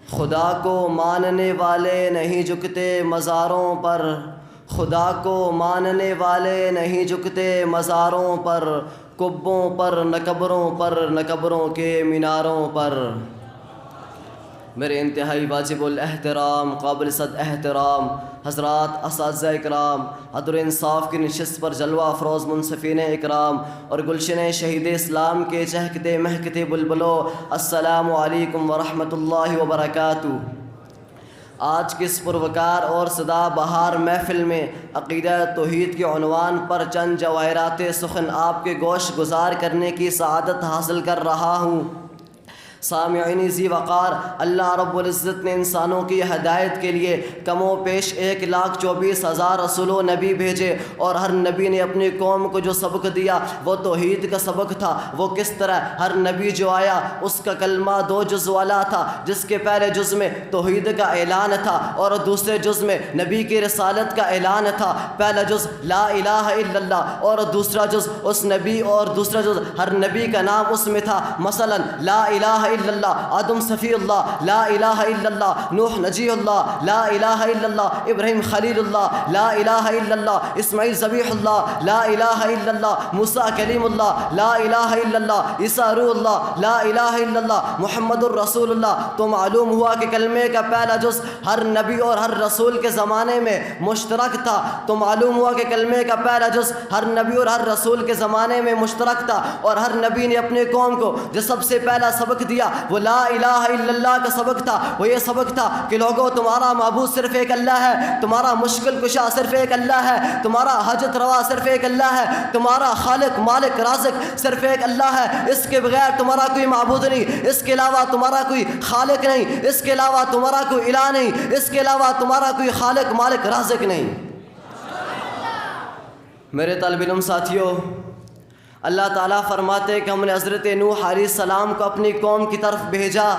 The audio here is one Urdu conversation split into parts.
خدا کو ماننے والے نہیں جھکتے مزاروں پر، خدا کو ماننے والے نہیں جھکتے مزاروں پر، قبوں پر نہ قبروں پر، نہ قبروں کے میناروں پر۔ میرے انتہائی واجب الاحترام قابل صد احترام حضرات اساتذہ اکرام، عدل و انصاف کی نشست پر جلوہ افروز منصفین اکرام اور گلشن شہید اسلام کے چہکتے مہکتے بلبلو، السلام علیکم ورحمۃ اللہ وبرکاتہ۔ آج کی اس پروکار اور صدا بہار محفل میں عقیدہ توحید کے عنوان پر چند جواہرات سخن آپ کے گوش گزار کرنے کی سعادت حاصل کر رہا ہوں۔ سامعین ذی وقار، اللہ رب العزت نے انسانوں کی ہدایت کے لیے کم و بیش 1,24,000 رسول و نبی بھیجے، اور ہر نبی نے اپنی قوم کو جو سبق دیا وہ توحید کا سبق تھا۔ وہ کس طرح؟ ہر نبی جو آیا اس کا کلمہ 2 جز والا تھا، جس کے پہلے جز میں توحید کا اعلان تھا اور دوسرے جز میں نبی کی رسالت کا اعلان تھا۔ پہلا جز لا الہ الا اللہ اور دوسرا جز اس نبی اور دوسرا جز ہر نبی کا نام اس میں تھا۔ مثلا لا الہ الا اللہ آدم صفی اللہ، لا الہ الا اللہ نوح نجی اللہ، لا الہ الا اللہ ابراہیم خلیل اللہ، لا الہ الا اللہ اسماعیل ذبیح اللہ، لا الہ الا اللہ موسیٰ کلیم اللہ، لا الہ الا اللہ عیسیٰ روح اللہ، لا الہ الا اللہ محمد الرسول اللہ۔ تو معلوم ہوا کہ کلمے کا پہلا جز ہر نبی اور ہر رسول کے زمانے میں مشترک تھا۔ تو معلوم ہوا کہ کلمے کا پہلا جز ہر نبی اور ہر رسول کے زمانے میں مشترک تھا، اور ہر نبی نے اپنے قوم کو جو سب سے پہلا سبق دیا وہ لا الہ الا اللہ کا سبق تھا۔ وہ یہ سبق تھا کہ لوگوں تمہارا معبود صرف ایک اللہ ہے، تمہارا مشکل کشا صرف ایک اللہ ہے، تمہارا حاجت روا صرف ایک اللہ ہے، تمہارا خالق مالک رازق صرف ایک اللہ ہے، اس کے بغیر تمہارا کوئی معبود نہیں، اس کے علاوہ تمہارا کوئی خالق نہیں، اس کے علاوہ تمہارا کوئی الہ نہیں، اس کے علاوہ تمہارا کوئی خالق مالک رازق نہیں۔ میرے طالب علم ساتھیوں، اللہ تعالیٰ فرماتے ہیں کہ ہم نے حضرت نوح علیہ السلام کو اپنی قوم کی طرف بھیجا،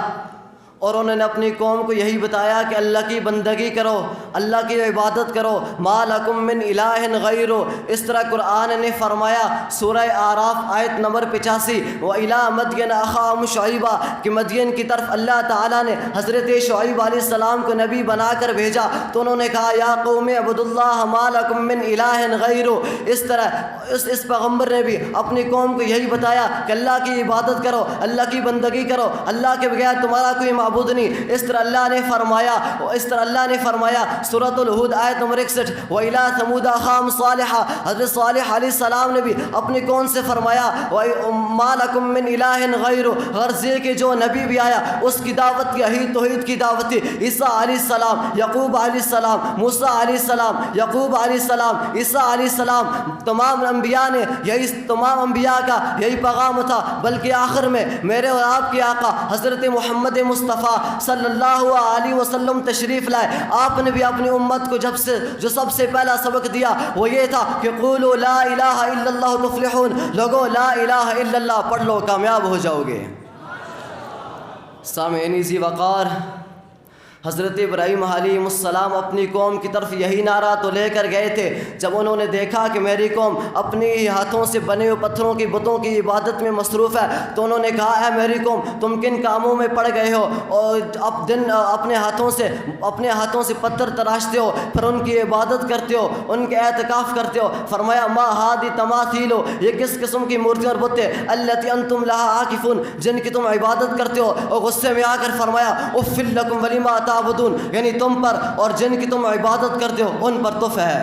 اور انہوں نے اپنی قوم کو یہی بتایا کہ اللہ کی بندگی کرو، اللہ کی عبادت کرو، ما لکم من الہ غیرہ۔ اس طرح قرآن نے فرمایا سورہ اعراف آیت نمبر 85، وَإِلَىٰ مَدْيَنَ أَخَاهُمْ شُعَيْبًا، کہ مدین کی طرف اللہ تعالیٰ نے حضرت شعیب علیہ السلام کو نبی بنا کر بھیجا، تو انہوں نے کہا یا قوم اعبدوا اللہ ما لکم من الہ غیرہ۔ اس طرح اس پیغمبر نے بھی اپنی قوم کو یہی بتایا کہ اللہ کی عبادت کرو، اللہ کی بندگی کرو، اللہ کے بغیر تمہارا کوئی معبود نہیں۔ اس طرح اللہ نے فرمایا سورۃ الہود آیت نمبر 61، وَإِلَىٰ ثَمُودَ أَخَاهُمْ صَالِحًا، حضرت صالح علیہ السلام نے بھی اپنی قوم سے فرمایا مَا لَكُم مِّنْ إِلَٰهٍ غَيْرُهُ، غرض یہ کہ جو نبی بھی آیا اس کی دعوت یہی توحید کی دعوت تھی۔ عیسیٰ علیہ السلام، یعقوب علیہ السلام، موسیٰ علیہ السلام، یعقوب علیہ السلام، عیسیٰ علیہ السلام، تمام انبیاء کا یہی پیغام تھا، بلکہ آخر میں میرے اور آپ کے آقا حضرت محمد مصطفیٰ صلی اللہ علیہ وسلم تشریف لائے۔ آپ نے بھی اپنی امت کو جو سب سے پہلا سبق دیا وہ یہ تھا کہ قولوا لا الہ الا اللہ تفلحون، لوگوں لا الہ الا اللہ پڑھ لو کامیاب ہو جاؤ گے۔ سامعین ذی وقار، حضرت ابراہیم علیہ السلام اپنی قوم کی طرف یہی نعرہ تو لے کر گئے تھے، جب انہوں نے دیکھا کہ میری قوم اپنی ہاتھوں سے بنے ہوئے پتھروں کی بتوں کی عبادت میں مصروف ہے، تو انہوں نے کہا اے میری قوم تم کن کاموں میں پڑ گئے ہو، اور اپنے ہاتھوں سے پتھر تراشتے ہو، پھر ان کی عبادت کرتے ہو، ان کے اعتکاف کرتے ہو۔ فرمایا ما ہادی تماثیل، یہ کس قسم کی مورتیاں اور بتیں، التی انتم لہا عاکفون، جن کی تم عبادت کرتے ہو۔ اور غصے میں آ کر فرمایا اف لکم ولما تعبدون، یعنی تم پر اور جن کی تم عبادت کرتے ہو ان پر تف ہے۔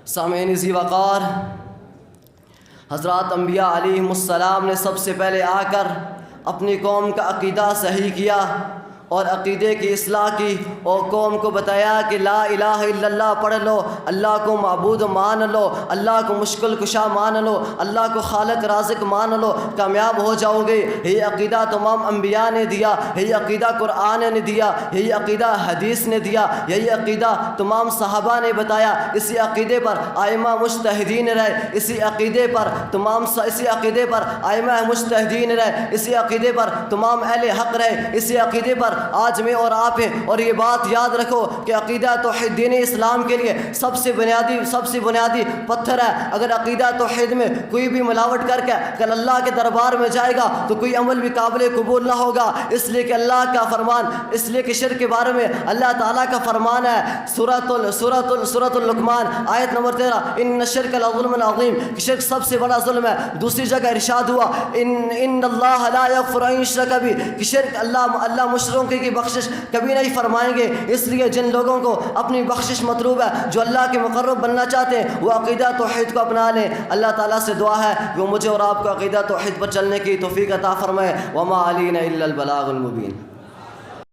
سامعین ذی وقار، حضرات انبیاء علیہم السلام نے سب سے پہلے آ کر اپنی قوم کا عقیدہ صحیح کیا اور عقیدے کی اصلاح کی، اور قوم کو بتایا کہ لا الہ الا اللہ پڑھ لو، اللہ کو معبود مان لو، اللہ کو مشکل کشا مان لو، اللہ کو خالق رازق مان لو، کامیاب ہو جاؤ گے۔ یہی عقیدہ تمام انبیاء نے دیا، یہی عقیدہ قرآن نے دیا، یہی عقیدہ حدیث نے دیا، یہی عقیدہ تمام صحابہ نے بتایا۔ اسی عقیدے پر ائمہ مجتہدین رہے، اسی عقیدے پر ائمہ مجتہدین رہے، اسی عقیدے پر تمام اہل حق رہے، اسی عقیدے پر آج میں اور آپ ہیں. اور یہ بات یاد رکھو کہ عقیدہ توحید دین اسلام کے لیے سب سے بنیادی پتھر ہے. اگر عقیدہ توحید میں کوئی بھی ملاوٹ کر کے کل اللہ کے دربار میں جائے گا تو کوئی عمل بھی قابل قبول نہ ہوگا. اس لیے کہ اللہ کا فرمان، اس لیے کہ شرک کے بارے میں اللہ تعالیٰ کا فرمان ہے سورۃ اللقمان آیت نمبر 13، ان الشرک لظلم عظیم، کہ شرک سب سے بڑا ظلم ہے. دوسری جگہ ارشاد ہوا ان اللہ لا یغفر ان یشرک بہ، کہ شرک اللہ مشرکوں کی بخشش کبھی نہیں فرمائیں گے. اس لیے جن لوگوں کو اپنی بخشش مطلوب ہے، جو اللہ کے مقرب بننا چاہتے ہیں، وہ عقیدہ توحید کو اپنا لیں. اللہ تعالیٰ سے دعا ہے کہ وہ مجھے اور آپ کو عقیدہ توحید پر چلنے کی توفیق عطا فرمائے. وما علینا الا البلاغ المبین.